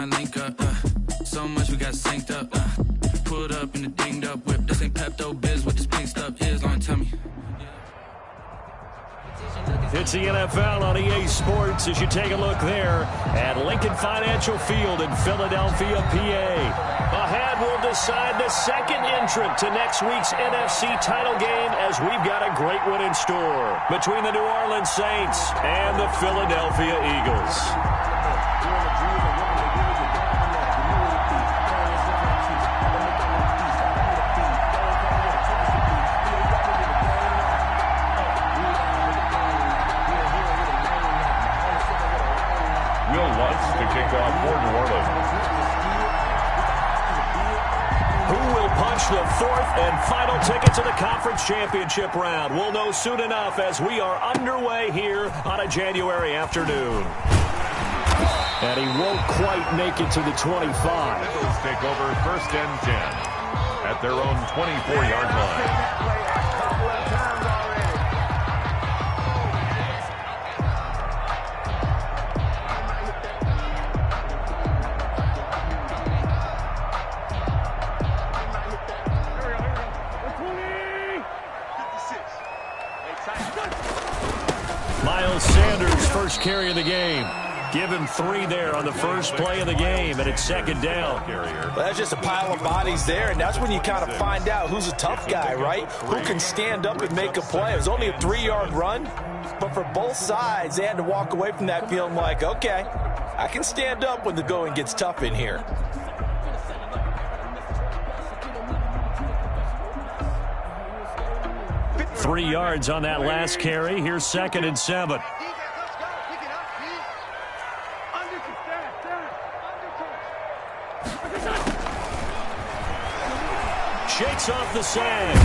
trying to link up. So much we got synced up. Pulled up in the dinged up whip. This ain't Pepto Biz. What this pink stuff is, don't tell me. It's the NFL on EA Sports as you take a look there at Lincoln Financial Field in Philadelphia, PA. Ahead, we'll decide the second entrant to next week's NFC title game as we've got a great one in store between the New Orleans Saints and the Philadelphia Eagles. The fourth and final ticket to the conference championship round. We'll know soon enough as we are underway here on a January afternoon. And he won't quite make it to the 25. Eagles take over 1st and 10 at their own 24-yard line. First carry of the game. Give him 3 there on the first play of the game, and it's second down. Well, that's just a pile of bodies there, and that's when you kind of find out who's a tough guy, right? Who can stand up and make a play. It was only a 3-yard run, but for both sides, they had to walk away from that feeling like, okay, I can stand up when the going gets tough in here. Three yards on that last carry. Here's 2nd and 7. Shakes off the sand,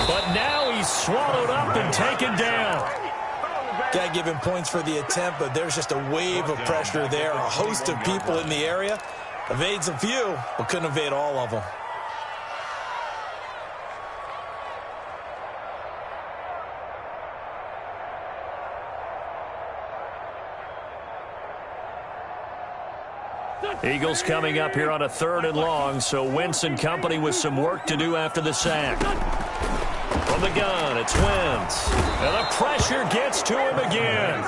but now he's swallowed up and taken down. Got to give him points for the attempt, but there's just a wave of pressure there. A host of people in the area. Evades a few, but couldn't evade all of them. Eagles coming up here on a 3rd and long, so Wentz and company with some work to do after the sack. From the gun, it's Wentz. And the pressure gets to him again.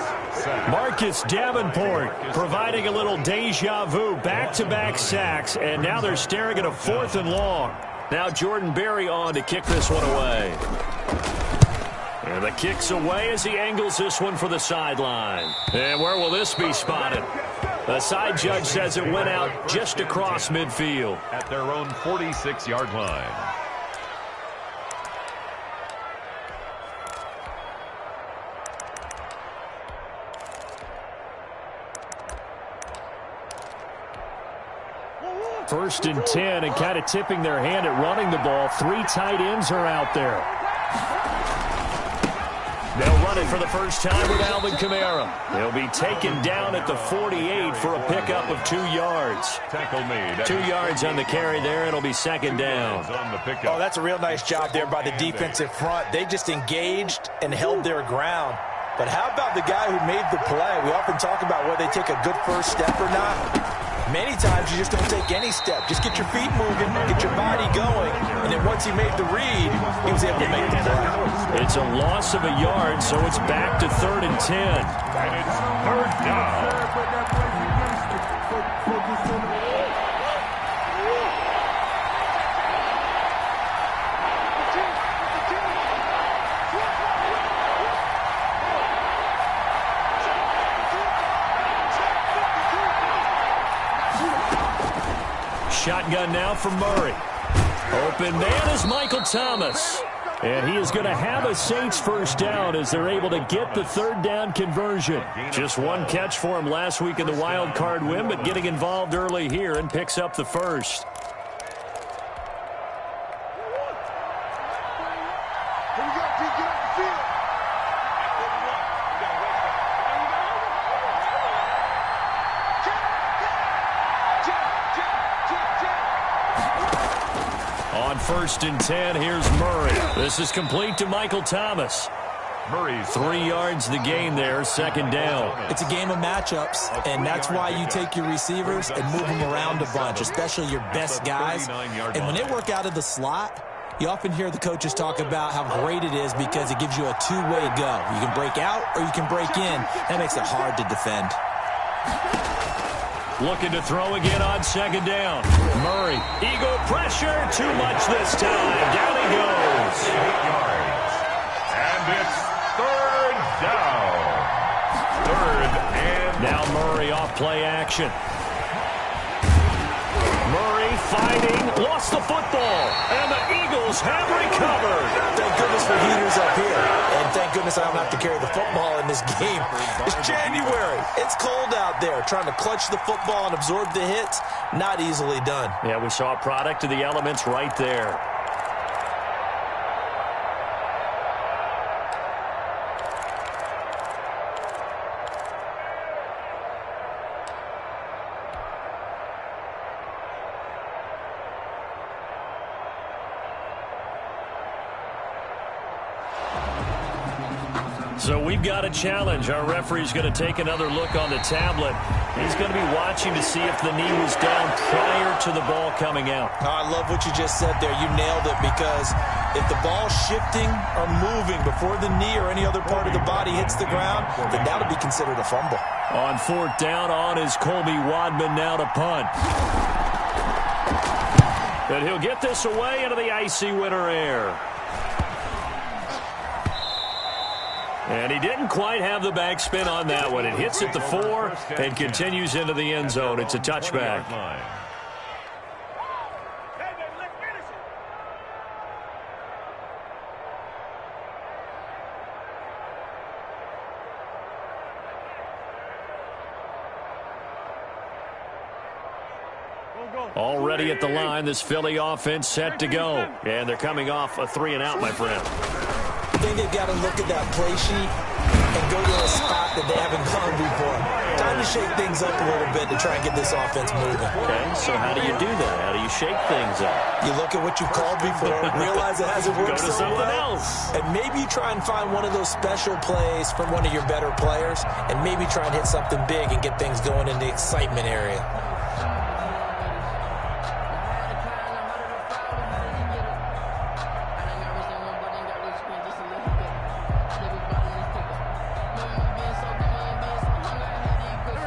Marcus Davenport providing a little deja vu, back-to-back sacks, and now they're staring at a 4th and long. Now Jordan Berry on to kick this one away. And the kick's away as he angles this one for the sideline. And where will this be spotted? The side judge says it went out just across midfield. At their own 46-yard line. First and 10, and kind of tipping their hand at running the ball. 3 tight ends are out there. They'll run it for the first time with Alvin Kamara. He'll be taken down at the 48 for a pickup of 2 yards. Tackle made. 2 yards on the carry there. It'll be second down. Oh, that's a real nice job there by the defensive front. They just engaged and held their ground. But how about the guy who made the play? We often talk about whether they take a good first step or not. Many times you just don't take any step. Just get your feet moving, get your body going, and then once he made the read, he was able to make the play. It's a loss of a yard, so it's back to 3rd and 10. And it's 3rd down. Shotgun now from Murray. Open man is Michael Thomas. And he is going to have a Saints first down as they're able to get the 3rd down conversion. Just 1 catch for him last week in the wild card win, but getting involved early here and picks up the first. On 1st and 10, here's Murray. This is complete to Michael Thomas. Murray's 3 yards the gain there, second down. It's a game of matchups, and that's why you take your receivers and move them around a bunch, especially your best guys. And when they work out of the slot, you often hear the coaches talk about how great it is because it gives you a two-way go. You can break out or you can break in. That makes it hard to defend. Looking to throw again on second down. Murray, eagle pressure, too much this time. Down he goes. 8 yards. And it's third down. Third and now Murray off play action. Murray fighting, lost the football, and the Eagles have recovered. Thank goodness for heaters up here, and thank goodness I don't have to carry the football in this game. It's January. It's cold out there. Trying to clutch the football and absorb the hits, not easily done. Yeah, we saw a product of the elements right there. So we've got a challenge. Our referee's going to take another look on the tablet. He's going to be watching to see if the knee was down prior to the ball coming out. Oh, I love what you just said there. You nailed it, because if the ball's shifting or moving before the knee or any other part of the body hits the ground, then that would be considered a fumble. On fourth down, on is Colby Wadman now to punt. And he'll get this away into the icy winter air. And he didn't quite have the backspin on that one. It hits at the 4 and continues into the end zone. It's a touchback. Already at the line, this Philly offense set to go. And they're coming off a 3-and-out, my friend. I think they've got to look at that play sheet and go to a spot that they haven't gone before. Time to shake things up a little bit to try and get this offense moving. Okay, so how do you do that? How do you shake things up? You look at what you've called before, realize it hasn't worked so well, else. and maybe you try and find one of those special plays from one of your better players, and maybe try and hit something big and get things going in the excitement area.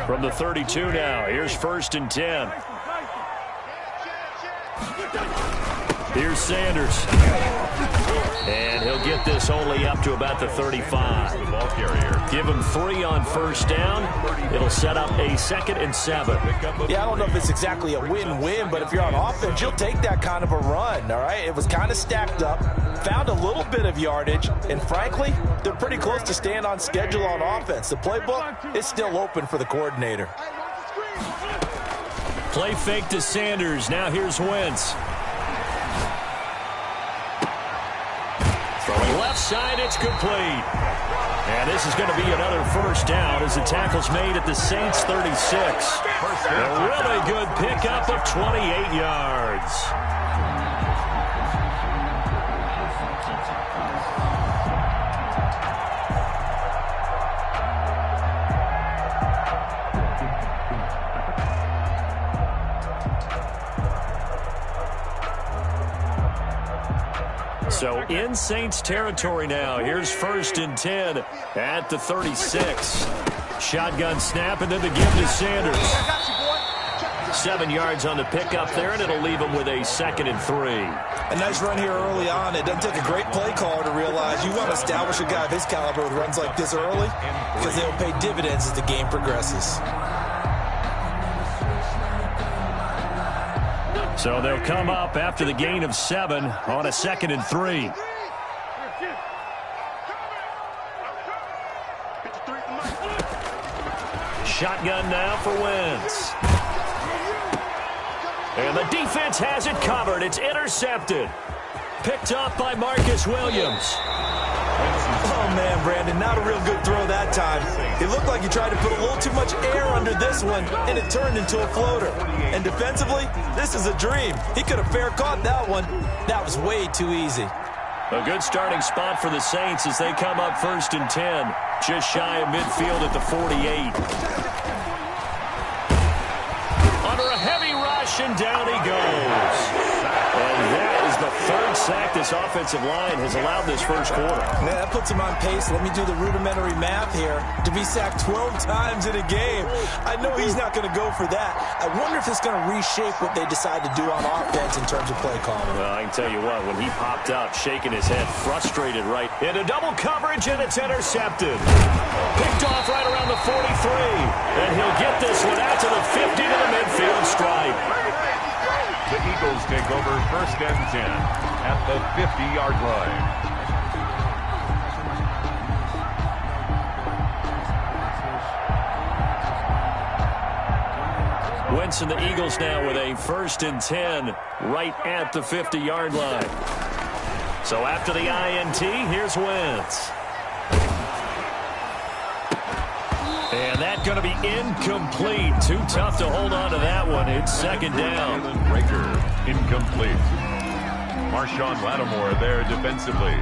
From the 32 now, here's 1st and 10. Here's Sanders. And he'll get this only up to about the 35. Give him 3 on first down. It'll set up a 2nd and 7. Yeah, I don't know if it's exactly a win-win, but if you're on offense, you'll take that kind of a run, all right? It was kind of stacked up, found a little bit of yardage, and frankly, they're pretty close to staying on schedule on offense. The playbook is still open for the coordinator. Play fake to Sanders. Now here's Wentz. Throwing left side, it's complete. And this is going to be another first down as the tackle's made at the Saints' 36. A really good pickup of 28 yards. So in Saints territory now. Here's 1st and 10 at the 36. Shotgun snap and then the give to Sanders. 7 yards on the pickup there, and it'll leave him with a 2nd and 3. A nice run here early on. It doesn't take a great play caller to realize you want to establish a guy of his caliber with runs like this early, because they'll pay dividends as the game progresses. So they'll come up after the gain of 7 on a 2nd and 3. Shotgun now for Wentz. And the defense has it covered. It's intercepted. Picked up by Marcus Williams. Oh, man, Brandon, not a real good throw that time. It looked like he tried to put a little too much air under this one, and it turned into a floater. And defensively, this is a dream. He could have fair caught that one. That was way too easy. A good starting spot for the Saints as they come up 1st and 10. Just shy of midfield at the 48. Under a heavy rush, and down he goes. And that is the 3rd sack this offensive line has allowed this first quarter. Man, that puts him on pace. Let me do the rudimentary math here. To be sacked 12 times in a game, I know he's not going to go for that. I wonder if it's going to reshape what they decide to do on offense in terms of play calling. Well, I can tell you what, when he popped out, shaking his head, frustrated right into double coverage, and it's intercepted. Picked off right around the 43. And he'll get this one out to the 50 to the midfield stripe. The Eagles take over 1st and 10 at the 50-yard line. Wentz and the Eagles now with a 1st and 10 right at the 50-yard line. So after the INT, here's Wentz. And that's going to be incomplete. Too tough to hold on to that one. It's 2nd down. Breaker, incomplete. Marshawn Lattimore there defensively.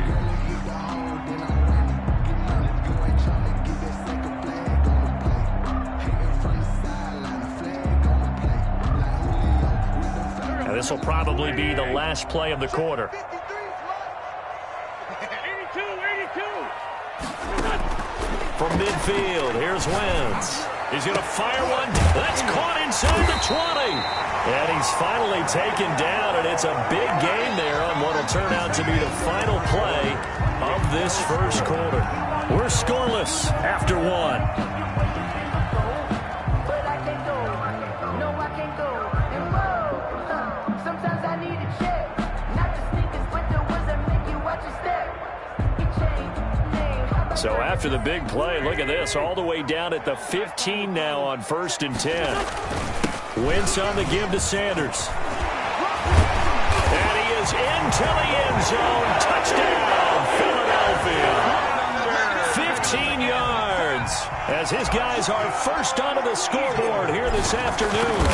Now this will probably be the last play of the quarter. 82. From midfield, here's Wentz. He's going to fire one. That's caught inside the 20. And he's finally taken down, and it's a big gain there on what will turn out to be the final play of this first quarter. We're scoreless after 1. So after the big play, look at this, all the way down at the 15 now on 1st and 10. Wentz on the give to Sanders. And he is into the end zone. Touchdown, Philadelphia. 15 yards as his guys are first onto the scoreboard here this afternoon.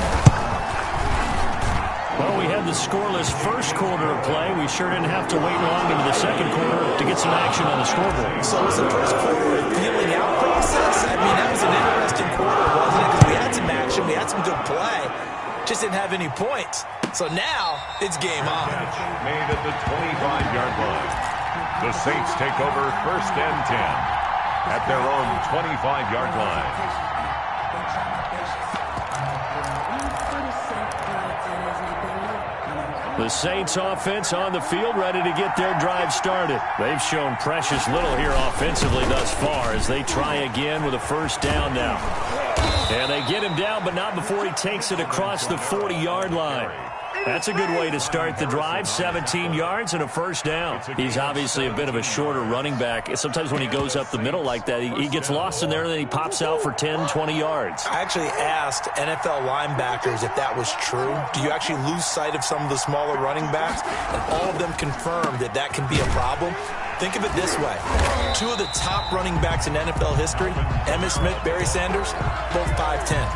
Well, we had the scoreless first quarter of play. We sure didn't have to wait long into the second quarter to get some action on the scoreboard. So was the first quarter a feeling out process? I mean, that was an interesting quarter, wasn't it? Because we had some action, we had some good play. Just didn't have any points. So now, it's game on. Catch made at the 25-yard line. The Saints take over 1st and 10 at their own 25-yard line. The Saints offense on the field, ready to get their drive started. They've shown precious little here offensively thus far as they try again with a 1st down now. And they get him down, but not before he takes it across the 40-yard line. That's a good way to start the drive. 17 yards and a 1st down. He's obviously a bit of a shorter running back. Sometimes when he goes up the middle like that, he gets lost in there, and then he pops out for 10, 20 yards. I actually asked NFL linebackers if that was true. Do you actually lose sight of some of the smaller running backs? And all of them confirmed that that can be a problem. Think of it this way. 2 of the top running backs in NFL history, Emmitt Smith, Barry Sanders, both 5'10".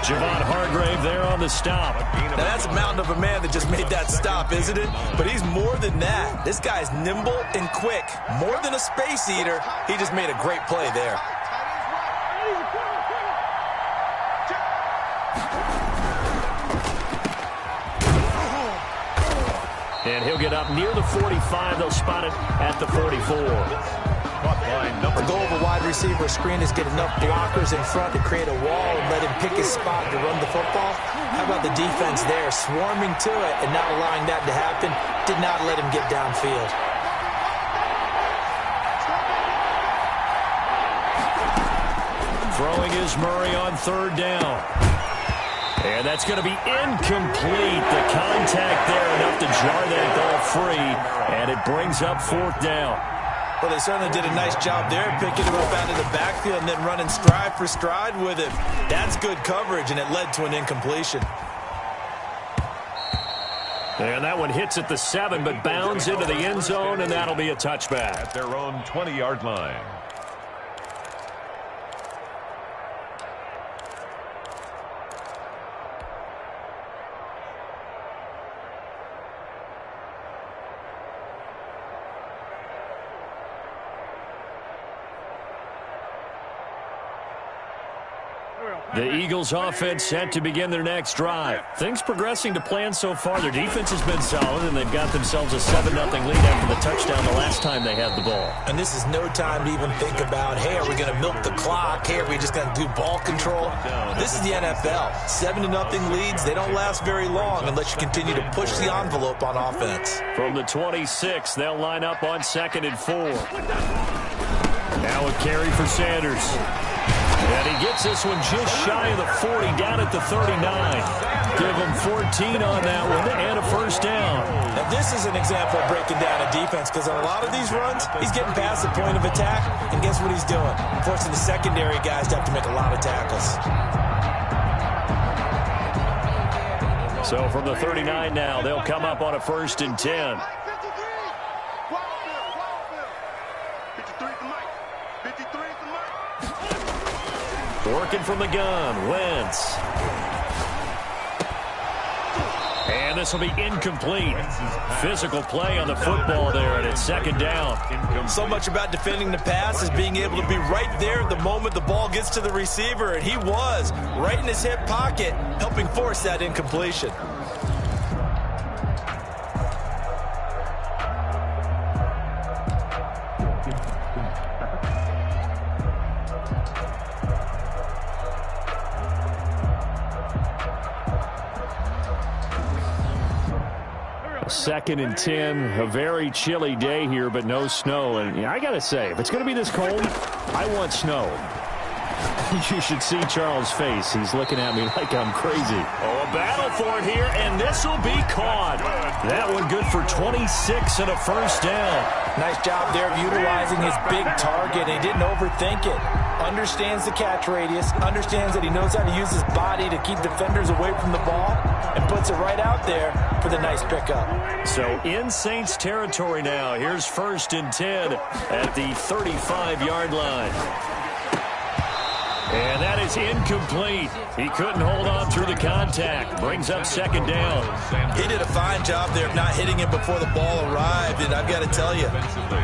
Javon Hargrave there on the stop. Now that's a mountain of a man that just made that stop, isn't it? But he's more than that. This guy's nimble and quick. More than a space eater. He just made a great play there. And he'll get up near the 45. They'll spot it at the 44. The goal of a wide receiver screen is get enough blockers in front to create a wall and let him pick his spot to run the football. How about the defense there, swarming to it and not allowing that to happen? Did not let him get downfield. Throwing is Murray on 3rd down. And that's going to be incomplete. The contact there enough to jar that ball free. And it brings up 4th down. Well, they certainly did a nice job there, picking him up out of the backfield and then running stride for stride with him. That's good coverage, and it led to an incompletion. And that one hits at the 7, but bounds into the end zone, and that'll be a touchback. At their own 20-yard line. The Eagles offense set to begin their next drive. Things progressing to plan so far. Their defense has been solid, and they've got themselves a 7-0 lead after the touchdown the last time they had the ball. And this is no time to even think about, hey, are we going to milk the clock? Hey, are we just going to do ball control? This is the NFL. 7-0 leads, they don't last very long unless you continue to push the envelope on offense. From the 26, they'll line up on 2nd and 4. Now a carry for Sanders. And he gets this one just shy of the 40, down at the 39. Give him 14 on that one and a first down. Now this is an example of breaking down a defense, because on a lot of these runs, he's getting past the point of attack, and guess what he's doing? Forcing the secondary guys to have to make a lot of tackles. So from the 39 now, they'll come up on a 1st and 10. Working from the gun, Wentz. And this will be incomplete. Physical play on the football there, and it's 2nd down. So much about defending the pass is being able to be right there at the moment the ball gets to the receiver, and he was right in his hip pocket, helping force that incompletion. Second and 10, a very chilly day here, but no snow. And I got to say, if it's going to be this cold, I want snow. You should see Charles' face. He's looking at me like I'm crazy. Oh, a battle for it here, and this will be caught. That one good for 26 and a first down. Nice job there of utilizing his big target. He didn't overthink it. Understands the catch radius, understands that he knows how to use his body to keep defenders away from the ball, and puts it right out there for the nice pickup. So in Saints territory now. Here's 1st and 10 at the 35-yard line. And that is incomplete. He couldn't hold on through the contact. Brings up 2nd down. He did a fine job there of not hitting him before the ball arrived. And I've got to tell you,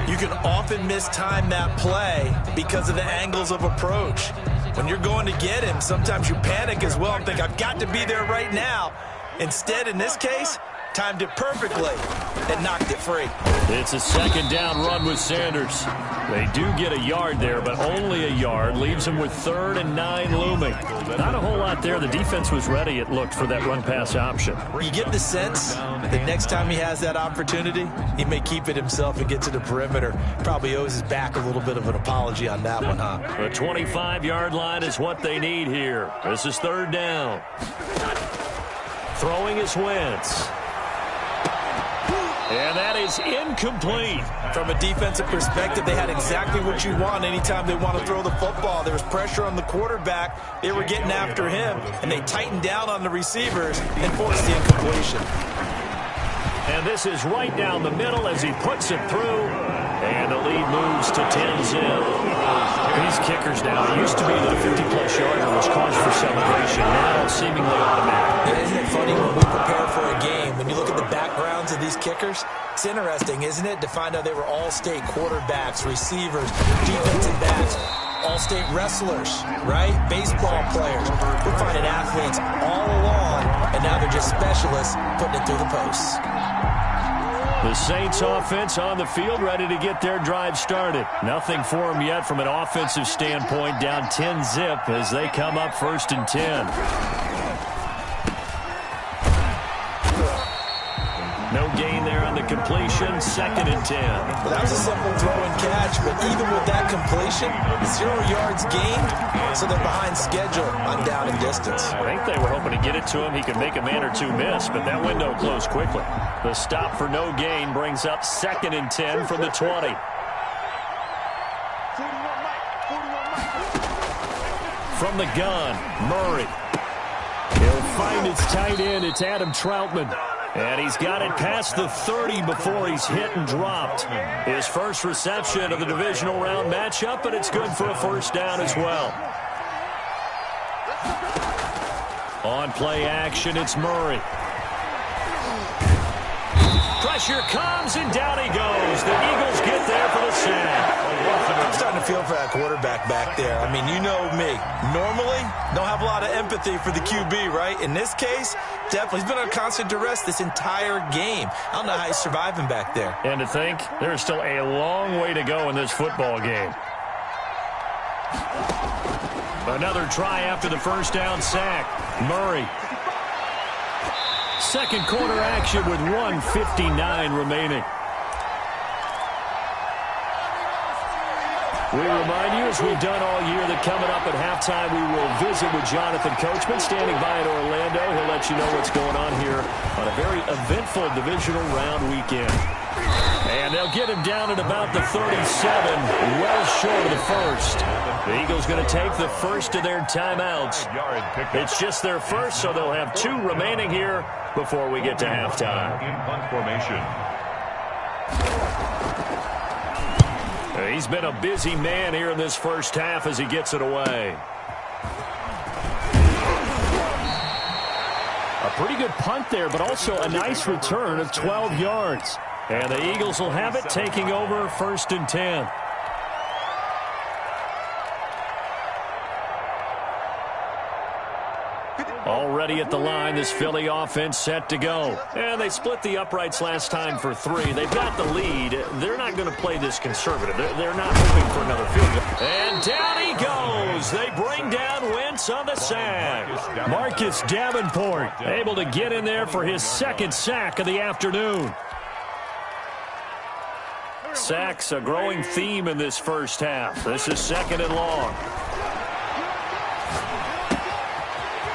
you can often mistime that play because of the angles of approach. When you're going to get him, sometimes you panic as well and think, I've got to be there right now. Instead, in this case, timed it perfectly and knocked it free. It's a 2nd down run with Sanders. They do get a yard there, but only a yard. Leaves them with 3rd and 9 looming. Not a whole lot there. The defense was ready, it looked, for that run-pass option. You get the sense that next time he has that opportunity, he may keep it himself and get to the perimeter. Probably owes his back a little bit of an apology on that one, huh? The 25-yard line is what they need here. This is 3rd down. Throwing is Wentz. And that is incomplete. From a defensive perspective, they had exactly what you want anytime they want to throw the football. There was pressure on the quarterback. They were getting after him, and they tightened down on the receivers and forced the incompletion. And this is right down the middle as he puts it through. And the lead moves to 10-zip. These kickers now, it used to be that a 50-plus yarder was cause for celebration. Now seemingly automatic. Yeah, isn't it funny when we prepare for a game, when you look at the backgrounds of these kickers, it's interesting, isn't it, to find out they were all-state quarterbacks, receivers, defensive backs, all-state wrestlers, right? Baseball players. We're finding athletes all along, and now they're just specialists putting it through the posts. The Saints offense on the field, ready to get their drive started. Nothing for them yet from an offensive standpoint, down 10-zip as they come up 1st and 10. No gain there on the completion, 2nd and 10. Well, that was a simple throw and catch, but even with that completion, 0 yards gained, so they're behind schedule on down and distance. I think they were hoping to get it to him. He could make a man or two miss, but that window closed quickly. The stop for no gain brings up 2nd and 10 from the 20. From the gun, Murray. He'll find his tight end. It's Adam Troutman. And he's got it past the 30 before he's hit and dropped. His first reception of the divisional round matchup, but it's good for a first down as well. On play action, it's Murray. pressure comes, and down he goes. The Eagles get there for the sack. I'm starting to feel for that quarterback back there. I mean, you know me. Normally, don't have a lot of empathy for the QB, right? In this case, definitely. He's been under constant duress this entire game. I don't know how he's surviving back there. And to think, there's still a long way to go in this football game. Another try after the first down sack. Murray. Second quarter action with 1:59 remaining. We remind you, as we've done all year, that coming up at halftime, we will visit with Jonathan Coachman, standing by in Orlando. He'll let you know what's going on here on a very eventful divisional round weekend. And they'll get him down at about the 37, well short of the first. The Eagles going to take the first of their timeouts. It's just their first, so they'll have 2 remaining here before we get to halftime. In punt formation. He's been a busy man here in this first half as he gets it away. A pretty good punt there, but also a nice return of 12 yards. And the Eagles will have it, taking over 1st and 10. Already at the line, this Philly offense set to go. And they split the uprights last time for 3. They've got the lead. They're not going to play this conservative. They're not hoping for another field goal. And down he goes. They bring down Wentz on the sack. Marcus Davenport able to get in there for his 2nd sack of the afternoon. Sacks a growing theme in this first half. This is 2nd and long.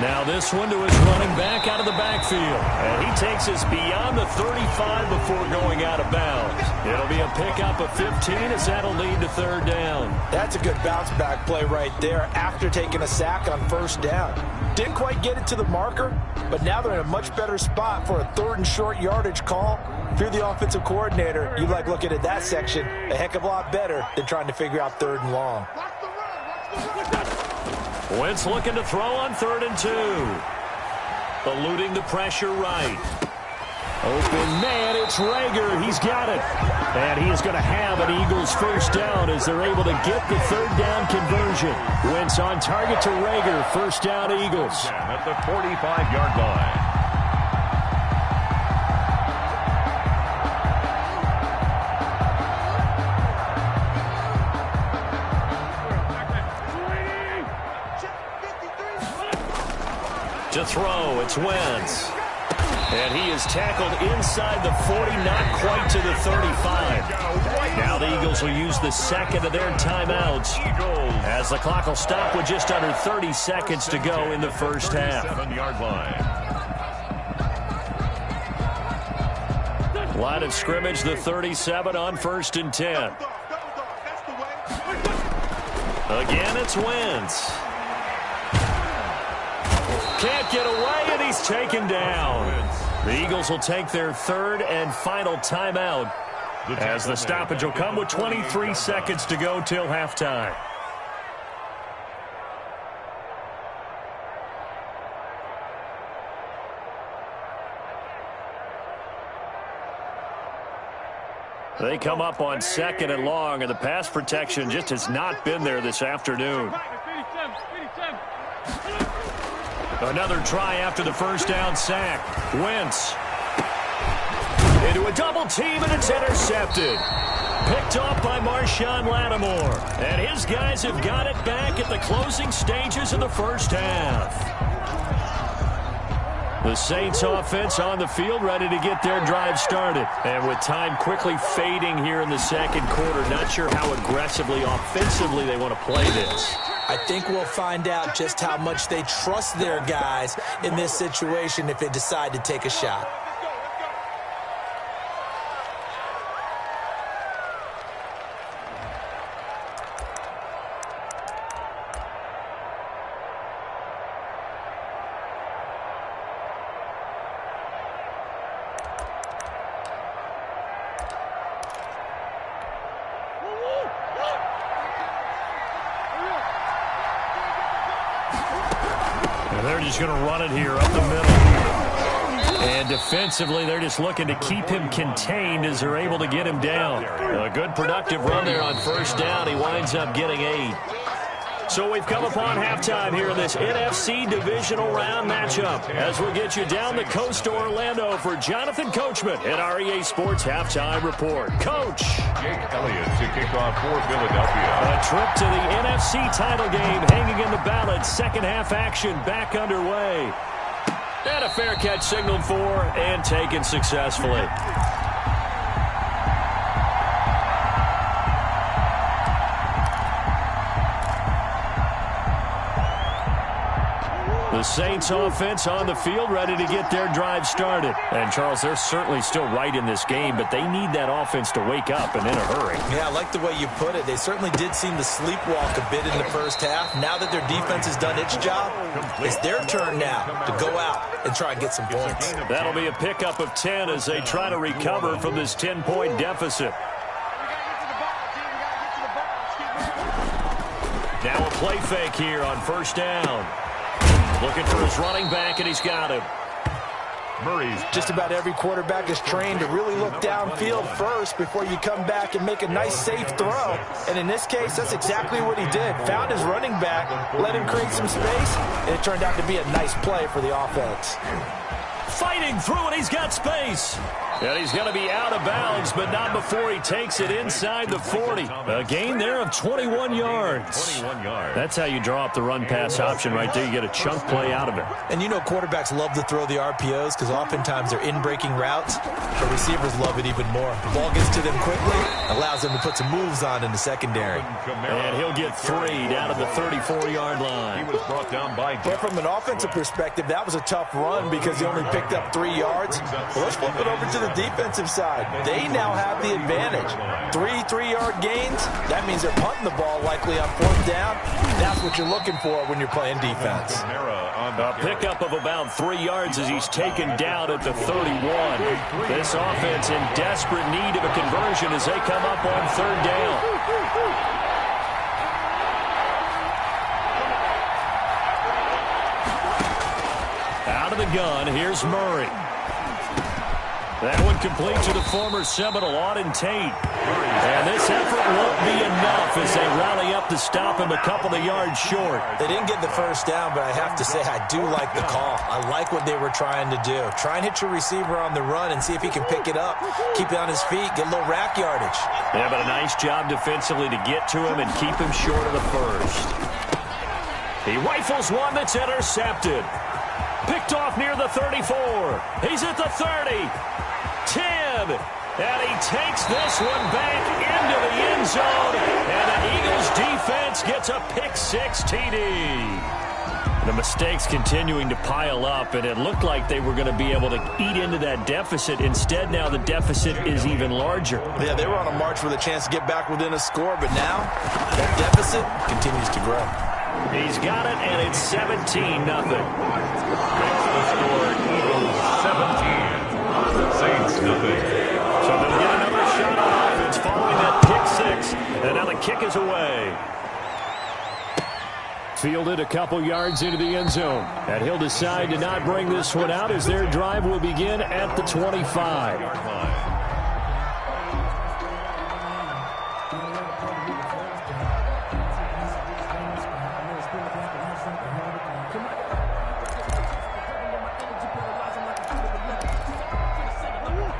Now this one to his running back out of the backfield. And he takes us beyond the 35 before going out of bounds. It'll be a pickup of 15 as that'll lead to 3rd down. That's a good bounce back play right there after taking a sack on 1st down. Didn't quite get it to the marker, but now they're in a much better spot for a 3rd and short yardage call. If you're the offensive coordinator, you like looking at that section a heck of a lot better than trying to figure out 3rd and long. Wentz looking to throw on 3rd and 2. Eluding the pressure right. Open man, it's Rager. He's got it. And he is going to have an Eagles 1st down as they're able to get the 3rd down conversion. Wentz on target to Rager. 1st down Eagles. At the 45-yard line. To throw, it's Wentz. And he is tackled inside the 40, not quite to the 35. Now the Eagles will use the 2nd of their timeouts as the clock will stop with just under 30 seconds to go in the first half. 7-yard line. Line of scrimmage, the 37 on 1st and 10. Again, it's Wentz. Can't get away, and he's taken down. The Eagles will take their 3rd and final timeout as the stoppage will come with 23 seconds to go till halftime. They come up on 2nd and long, and the pass protection just has not been there this afternoon. Another try after the 1st down sack. Wentz into a double team, and it's intercepted. Picked off by Marshawn Lattimore. And his guys have got it back at the closing stages of the first half. The Saints offense on the field, ready to get their drive started. And with time quickly fading here in the 2nd quarter, not sure how aggressively, offensively they want to play this. I think we'll find out just how much they trust their guys in this situation if they decide to take a shot. They're just going to run it here up the middle. And defensively, they're just looking to keep him contained as they're able to get him down. A good productive run there on first down. He winds up getting 8. So we've come upon halftime here in this NFC divisional round matchup as we'll get you down the coast to Orlando for Jonathan Coachman at our EA Sports Halftime Report. Coach. Jake Elliott to kick off for Philadelphia. A trip to the NFC title game hanging in the balance. Second half action back underway. And a fair catch signaled for and taken successfully. The Saints offense on the field, ready to get their drive started. And, Charles, they're certainly still right in this game, but they need that offense to wake up and in a hurry. Yeah, I like the way you put it. They certainly did seem to sleepwalk a bit in the first half. Now that their defense has done its job, it's their turn now to go out and try and get some points. That'll be a pickup of 10 as they try to recover from this 10-point deficit. Now a play fake here on first down. Looking for his running back, and he's got him. Murray's just about every quarterback is trained to really look downfield first before you come back and make a nice, safe throw. And in this case, that's exactly what he did. Found his running back, let him create some space, and it turned out to be a nice play for the offense. Fighting through, and he's got space. And he's going to be out of bounds, but not before he takes it inside the 40. A gain there of 21 yards. 21 yards. That's how you draw up the run-pass option right there. You get a chunk play out of it. And you know quarterbacks love to throw the RPOs because oftentimes they're in-breaking routes. But receivers love it even more. The ball gets to them quickly, allows them to put some moves on in the secondary. And he'll get 3 down at the 34-yard line. He was brought down by But from an offensive perspective, that was a tough run because he only picked up 3 yards. Well, let's flip it over to the defensive side. They now have the advantage. 3 3-yard gains. That means they're punting the ball likely on fourth down. That's what you're looking for when you're playing defense. A pickup of about 3 yards as he's taken down at the 31. This offense in desperate need of a conversion as they come up on third down. Out of the gun, here's Murray. That one complete to the former Seminole, Auden Tate. And this effort won't be enough as they rally up to stop him a couple of yards short. They didn't get the first down, but I have to say I do like the call. I like what they were trying to do. Try and hit your receiver on the run and see if he can pick it up. Keep it on his feet, get a little rack yardage. Yeah, but a nice job defensively to get to him and keep him short of the first. He rifles one that's intercepted. Picked off near the 34. He's at the 30. 10. And he takes this one back into the end zone. And the Eagles defense gets a pick-6 TD. The mistakes continuing to pile up, and it looked like they were going to be able to eat into that deficit. Instead, now the deficit is even larger. Yeah, they were on a march with a chance to get back within a score, but now that deficit continues to grow. He's got it, and it's 17-0. Makes the score Eagles 17. Saints nothing. So they'll get another shot on offense following that pick-6, and now the kick is away. Fielded a couple yards into the end zone, and he'll decide to not bring this one out as their drive will begin at the 25.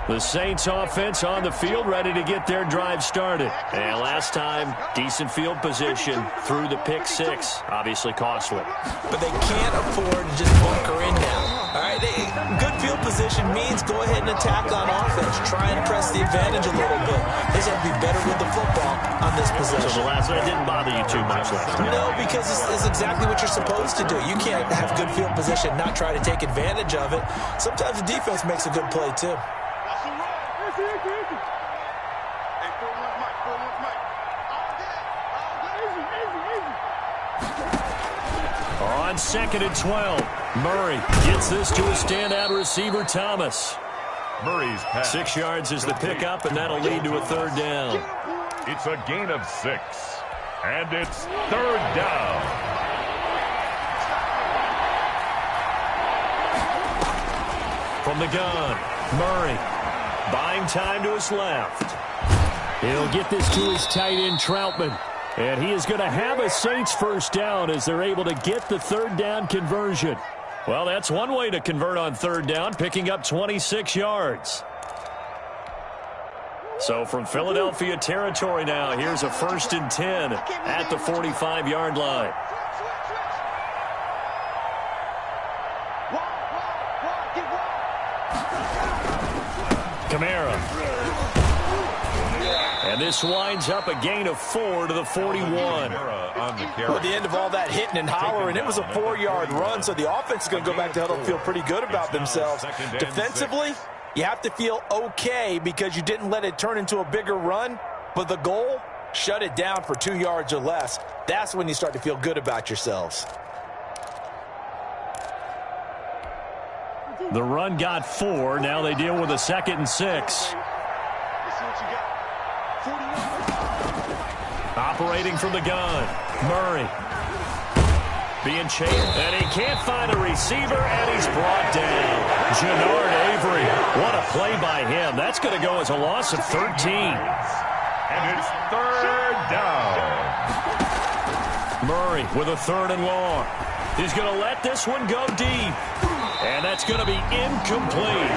The Saints offense on the field ready to get their drive started. And last time, decent field position through the pick-6. Obviously costly. But they can't afford to just bunker in now. All right, good field position means go ahead and attack on offense. Try and press the advantage a little bit. They just have to be better with the football on this possession. So the last one didn't bother you too much last time. No, because it's exactly what you're supposed to do. You can't have good field position, not try to take advantage of it. Sometimes the defense makes a good play, too. On 2nd and 12, Murray gets this to a standout receiver, Thomas. Murray's pass. 6 yards is the pickup, and that'll lead to a third down. It's a gain of 6, and it's third down. From the gun, Murray buying time to his left. He'll get this to his tight end, Troutman. And he is going to have a Saints first down as they're able to get the third down conversion. Well, that's one way to convert on third down, picking up 26 yards. So from Philadelphia territory now, here's a 1st and 10 at the 45-yard line. Kamara. And this winds up a gain of 4 to the 41. Well, at the end of all that hitting and hollering, it was a 4-yard run, so the offense is going to go back to huddle and feel pretty good about themselves. Defensively, you have to feel okay because you didn't let it turn into a bigger run, but the goal, shut it down for 2 yards or less. That's when you start to feel good about yourselves. The run got 4. Now they deal with a 2nd and 6. Operating from the gun, Murray. Being chased, and he can't find a receiver, and he's brought down. Jannard Avery, what a play by him. That's going to go as a loss of 13. And it's 3rd down. Murray with a 3rd and long. He's going to let this one go deep. And that's going to be incomplete.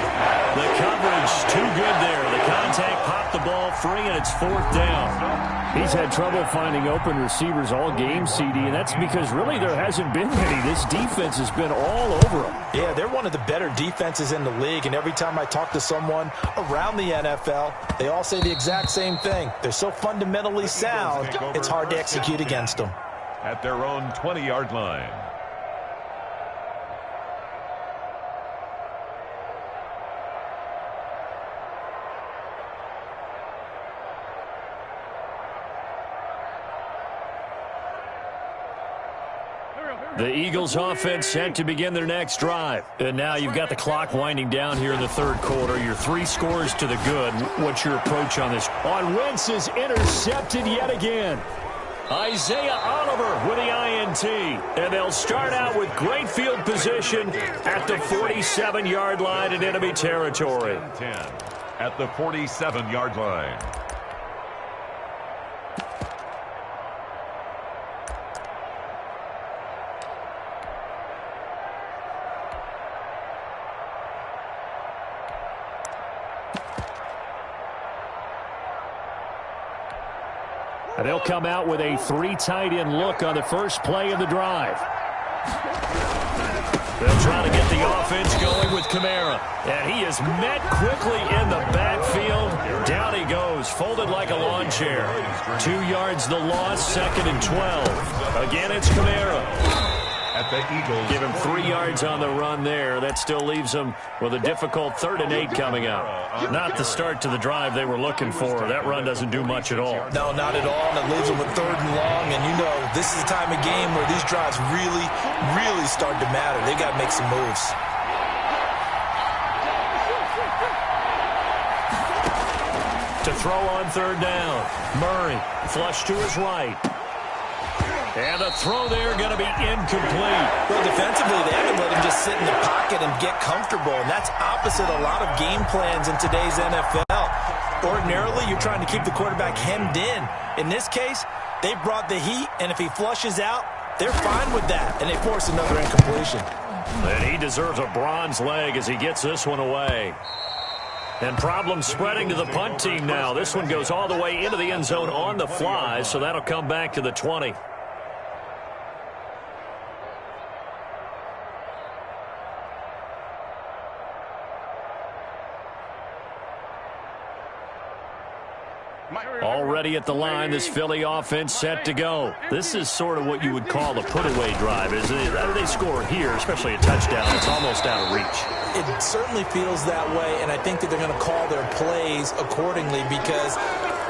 The coverage too good there. The contact popped the ball free, and it's 4th down. He's had trouble finding open receivers all game, CD, and that's because really there hasn't been any. This defense has been all over him. Yeah, they're one of the better defenses in the league, and every time I talk to someone around the NFL, they all say the exact same thing. They're so fundamentally sound, it's hard to execute against them. At their own 20-yard line. The Eagles offense set to begin their next drive. And now you've got the clock winding down here in the 3rd quarter. Your 3 scores to the good. What's your approach on this? On Wentz is intercepted yet again. Isaiah Oliver with the INT. And they'll start out with great field position at the 47-yard line in enemy territory. 10 at the 47-yard line. And they'll come out with a 3 tight end look on the first play of the drive. They'll try to get the offense going with Kamara. And he is met quickly in the backfield. Down he goes, folded like a lawn chair. 2 yards the loss, 2nd and 12. Again, it's Kamara. At the Eagles. Give him 3 yards on the run there. That still leaves him with a difficult 3rd and 8 coming up. Not the start to the drive they were looking for. That run doesn't do much at all. No, not at all. And it leaves them with 3rd and long. And you know, this is the time of game where these drives really, really start to matter. They got to make some moves. To throw on 3rd down. Murray, flush to his right. And the throw there going to be incomplete. Well, defensively, they haven't let him just sit in the pocket and get comfortable, and that's opposite a lot of game plans in today's NFL. Ordinarily, you're trying to keep the quarterback hemmed in. In this case, they brought the heat, and if he flushes out, they're fine with that, and they force another incompletion. And he deserves a bronze leg as he gets this one away. And problems spreading to the punt team now. This one goes all the way into the end zone on the fly, so that'll come back to the 20. Already at the line, this Philly offense set to go. This is sort of what you would call a put-away drive, isn't it? How do they score here, especially a touchdown? It's almost out of reach. It certainly feels that way, and I think that they're going to call their plays accordingly because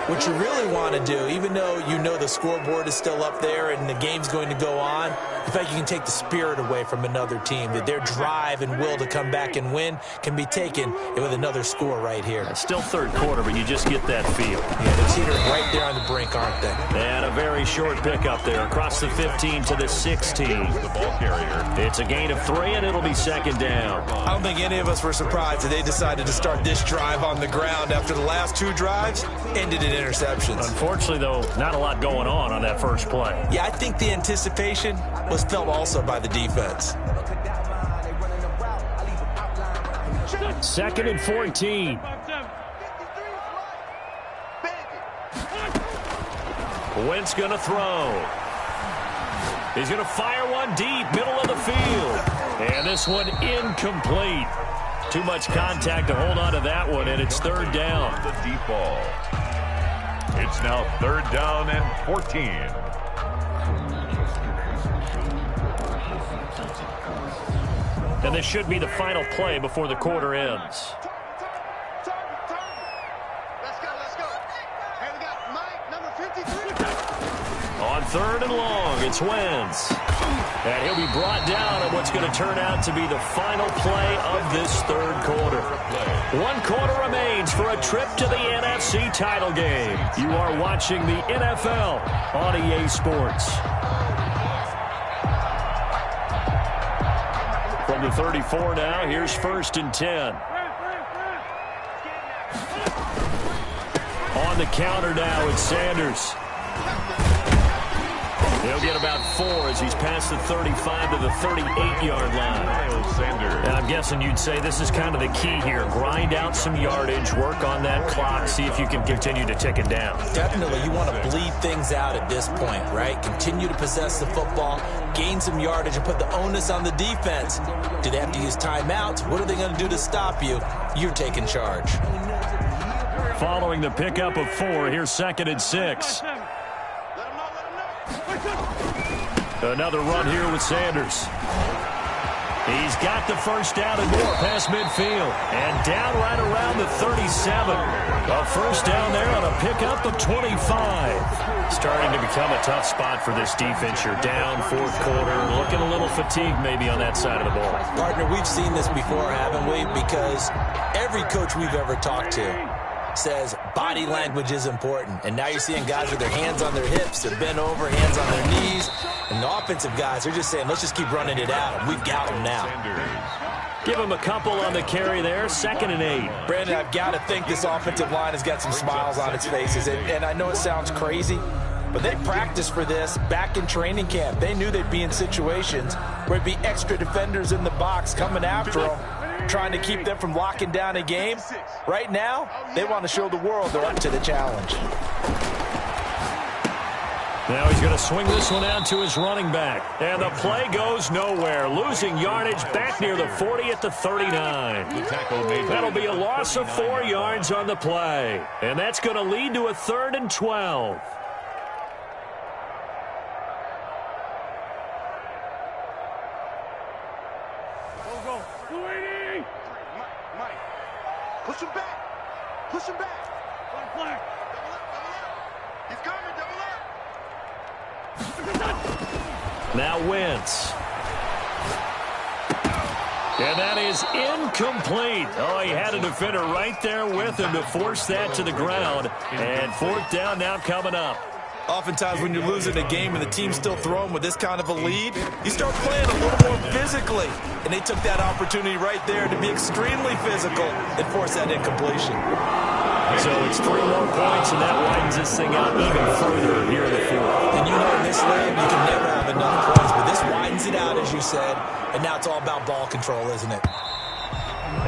what you really want to do, even though you know the scoreboard is still up there and the game's going to go on, I feel like you can take the spirit away from another team, that their drive and will to come back and win can be taken with another score right here. It's still third quarter, but you just get that feel. Yeah, they're teetering right there on the brink, aren't they? And a very short pickup there across the 15 to the 16. The ball carrier. It's a gain of 3, and it'll be second down. I don't think any of us were surprised that they decided to start this drive on the ground after the last 2 drives ended in interceptions. Unfortunately, though, not a lot going on that first play. Yeah, I think the anticipation was felt also by the defense. 2nd and 14. Wentz going to throw. He's going to fire one deep, middle of the field. And this one incomplete. Too much contact to hold on to that one, and it's third down. The deep ball. It's now 3rd down and 14. And this should be the final play before the quarter ends. Let's go. Hey, we got Mike, number 53. On 3rd and long, it's Wentz. And he'll be brought down on what's going to turn out to be the final play of this 3rd quarter. 1 quarter remains for a trip to the NFC title game. You are watching the NFL on EA Sports. From the 34 now, here's 1st and 10. On the counter now, it's Sanders. He'll get about 4 as he's past the 35 to the 38-yard line. Sanders. And I'm guessing you'd say this is kind of the key here. Grind out some yardage, work on that clock, see if you can continue to tick it down. Definitely, you want to bleed things out at this point, right? Continue to possess the football, gain some yardage, and put the onus on the defense. Do they have to use timeouts? What are they going to do to stop you? You're taking charge. Following the pickup of 4, here's 2nd and 6. Another run here with Sanders. He's got the first down and more past midfield. And down right around the 37. A first down there on a pickup of 25. Starting to become a tough spot for this defense. You're down 4th quarter. Looking a little fatigued maybe on that side of the ball. Partner, we've seen this before, haven't we? Because every coach we've ever talked to says body language is important. And now you're seeing guys with their hands on their hips, they're bent over, hands on their knees. And the offensive guys are just saying, let's just keep running it out. We've got them now. Give him a couple on the carry there. 2nd and 8. Brandon, I've got to think this offensive line has got some smiles on its faces. And I know it sounds crazy, but they practiced for this back in training camp. They knew they'd be in situations where it'd be extra defenders in the box coming after them, trying to keep them from locking down a game. Right now, they want to show the world they're up to the challenge. Now he's going to swing this one out to his running back. And the play goes nowhere. Losing yardage back near the 40 at the 39. That'll be a loss of 4 yards on the play. And that's going to lead to a 3rd and 12. Go. Mike. Push him back. Push him back. Double up. He's coming, double up. Now Wentz. And that is incomplete. Oh, he had a defender right there with him to force that to the ground. And 4th down now coming up. Oftentimes when you're losing a game and the team's still throwing with this kind of a lead, you start playing a little more physically. And they took that opportunity right there to be extremely physical and force that incompletion. So it's 3 more points, and that widens this thing out even further here in the 4th. And you know in this league, you can never have enough points, but this widens it out, as you said, and now it's all about ball control, isn't it?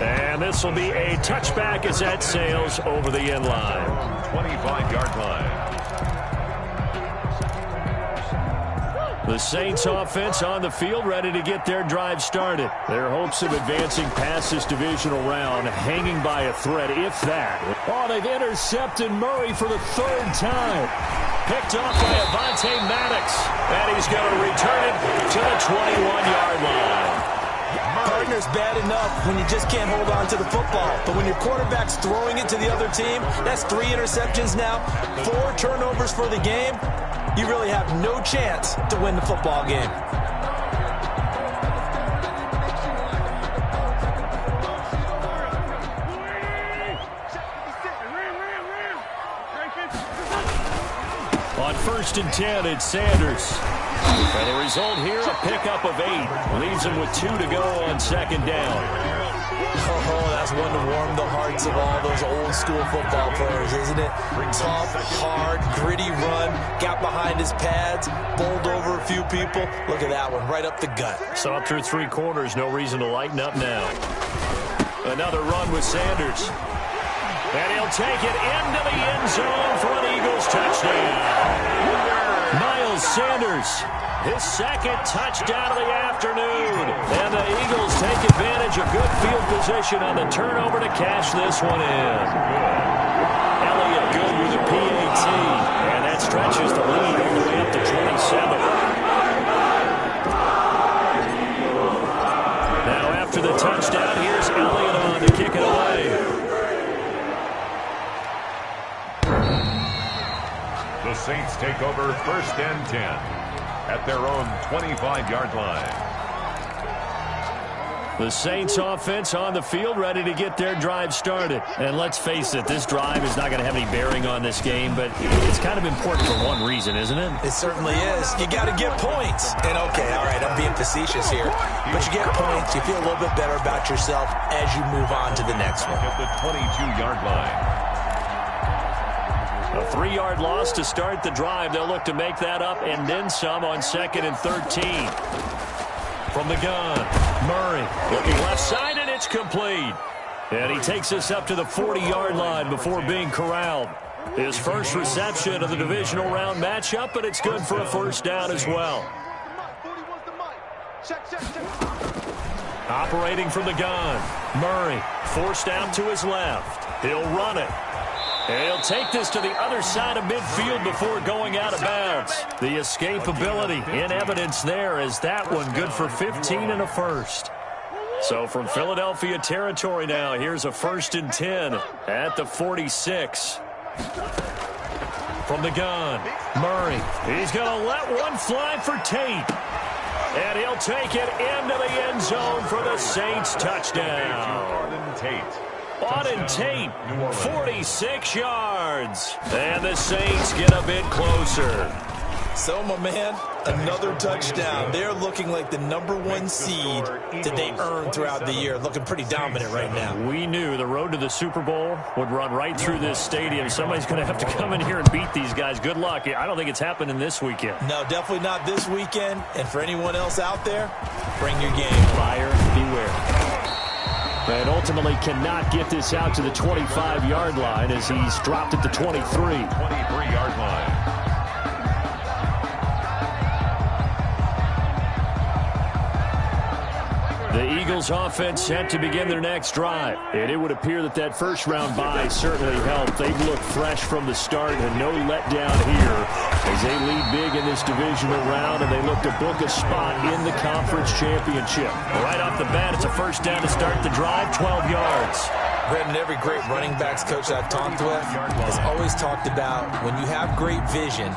And this will be a touchback as that sails over the end line. 25-yard line. The Saints offense on the field, ready to get their drive started. Their hopes of advancing past this divisional round hanging by a thread, if that. Oh, they've intercepted Murray for the 3rd time. Picked off by Avonte Maddox. And he's going to return it to the 21-yard line. Partner's bad enough when you just can't hold on to the football. But when your quarterback's throwing it to the other team, that's 3 interceptions now, 4 turnovers for the game. You really have no chance to win the football game. 1st and 10. It's Sanders. And the result here, a pickup of 8. Leaves him with 2 to go on 2nd down. Oh, that's one to warm the hearts of all those old-school football players, isn't it? Tough, hard, gritty run, got behind his pads, bowled over a few people. Look at that one, right up the gut. So up through 3 quarters, no reason to lighten up now. Another run with Sanders. And he'll take it into the end zone for an Eagles touchdown. Miles Sanders, his 2nd touchdown of the afternoon. And the Eagles take advantage of good field position on the turnover to cash this one in. Elliott good with a PAT. And that stretches the lead all the way up to 27. Now after the touchdown, here's Elliott on to kick it away. The Saints take over 1st and 10 at their own 25-yard line. The Saints offense on the field, ready to get their drive started. And let's face it, this drive is not going to have any bearing on this game, but it's kind of important for one reason, isn't it? It certainly is. You got to get points. And okay, all right, I'm being facetious here, but you get points, you feel a little bit better about yourself as you move on to the next one. At the 22-yard line. A 3-yard loss to start the drive. They'll look to make that up and then some on 2nd and 13. From the gun, Murray looking left side, and it's complete. And he takes us up to the 40-yard line before being corralled. His first reception of the divisional round matchup, but it's good for a 1st down as well. Operating from the gun, Murray forced out to his left. He'll run it. And he'll take this to the other side of midfield before going out of bounds. The escapability in evidence there as that one good for 15 and a 1st. So from Philadelphia territory now, here's a 1st and 10 at the 46. From the gun, Murray. He's going to let one fly for Tate. And he'll take it into the end zone for the Saints touchdown. Tate. Auden Tate, 46 yards. And the Saints get a bit closer. So, my man, another touchdown. They're looking like the #1 seed that they earned throughout the year. Looking pretty dominant right now. We knew the road to the Super Bowl would run right through this stadium. Somebody's going to have to come in here and beat these guys. Good luck. I don't think it's happening this weekend. No, definitely not this weekend. And for anyone else out there, bring your game. Buyer beware. And ultimately cannot get this out to the 25-yard line as he's dropped at the 23. 23-yard line. The Eagles offense set to begin their next drive. And it would appear that that first-round bye certainly helped. They've looked fresh from the start and no letdown here as they lead big in this divisional round and they look to book a spot in the conference championship. Right off the bat, it's a 1st down to start the drive, 12 yards. Brandon, every great running backs coach I've talked with has always talked about when you have great vision,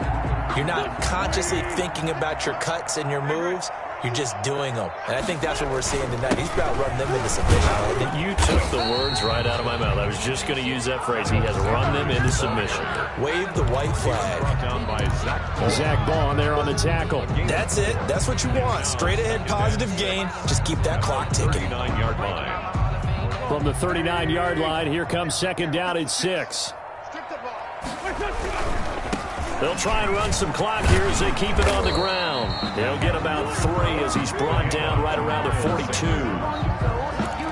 you're not consciously thinking about your cuts and your moves. You're just doing them. And I think that's what we're seeing tonight. He's about running them into submission. You took the words right out of my mouth. I was just going to use that phrase. He has run them into submission. Wave the white flag. Down by Zach Bond there on the tackle. That's it. That's what you want. Straight ahead positive gain. Just keep that clock ticking. 39-yard line. From the 39-yard line, here comes 2nd down at 6. They'll try and run some clock here as they keep it on the ground. They'll get about 3 as he's brought down right around the 42.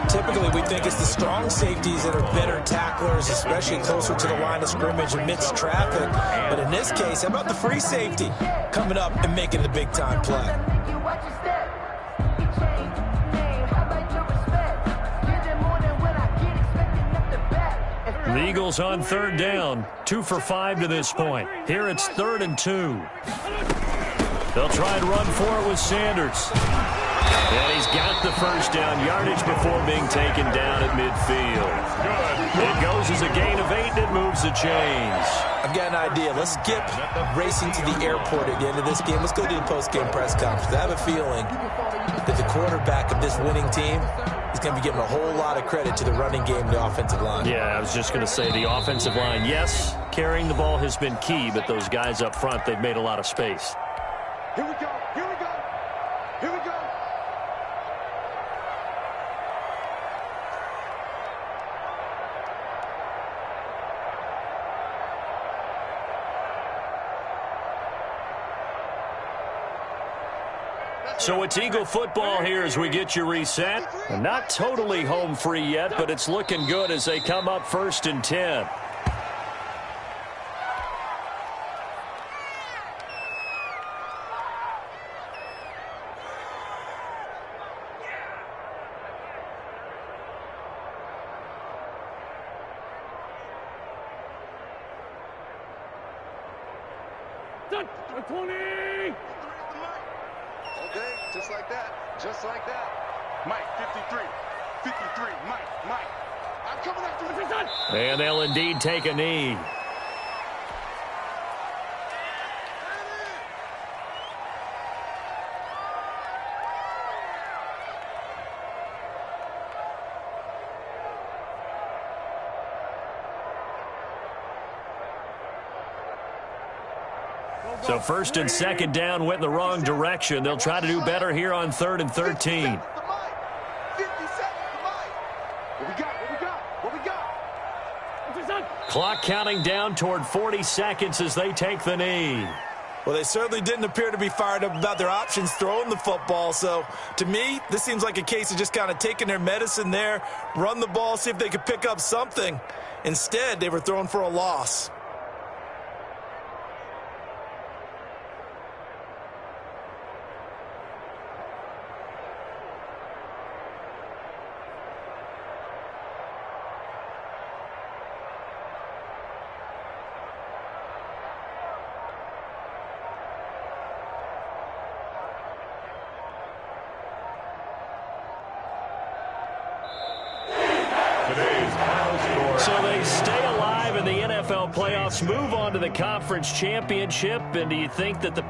Typically, we think it's the strong safeties that are better tacklers, especially closer to the line of scrimmage amidst traffic. But in this case, how about the free safety coming up and making the big-time play? The Eagles on 3rd down, 2 for 5 to this point. Here it's 3rd and 2. They'll try and run for it with Sanders. And he's got the 1st down yardage before being taken down at midfield. It goes as a gain of 8 and it moves the chains. I've got an idea. Let's skip racing to the airport at the end of this game. Let's go do the post-game press conference. I have a feeling that the quarterback of this winning team is going to be giving a whole lot of credit to the running game and the offensive line. Yeah, I was just going to say the offensive line, yes, Carrying the ball has been key, but those guys up front, they've made a lot of space. Here we go. Here we go. Here we go. So it's Eagle football here as we get you reset. And not totally home free yet, but it's looking good as they come up 1st and 10. Just like that. Just like that. Mike, 53. 53. Mike. I'm coming after you. And they'll indeed take a knee. So 1st and 2nd down went in the wrong direction. They'll try to do better here on 3rd and 13. 50 seconds to Mike. What we got? Clock counting down toward 40 seconds as they take the knee. Well, they certainly didn't appear to be fired up about their options throwing the football. So, to me, this seems like a case of just kind of taking their medicine there, run the ball, see if they could pick up something. Instead, they were throwing for a loss. So they stay alive in the NFL playoffs, move on to the conference championship, and do you think that the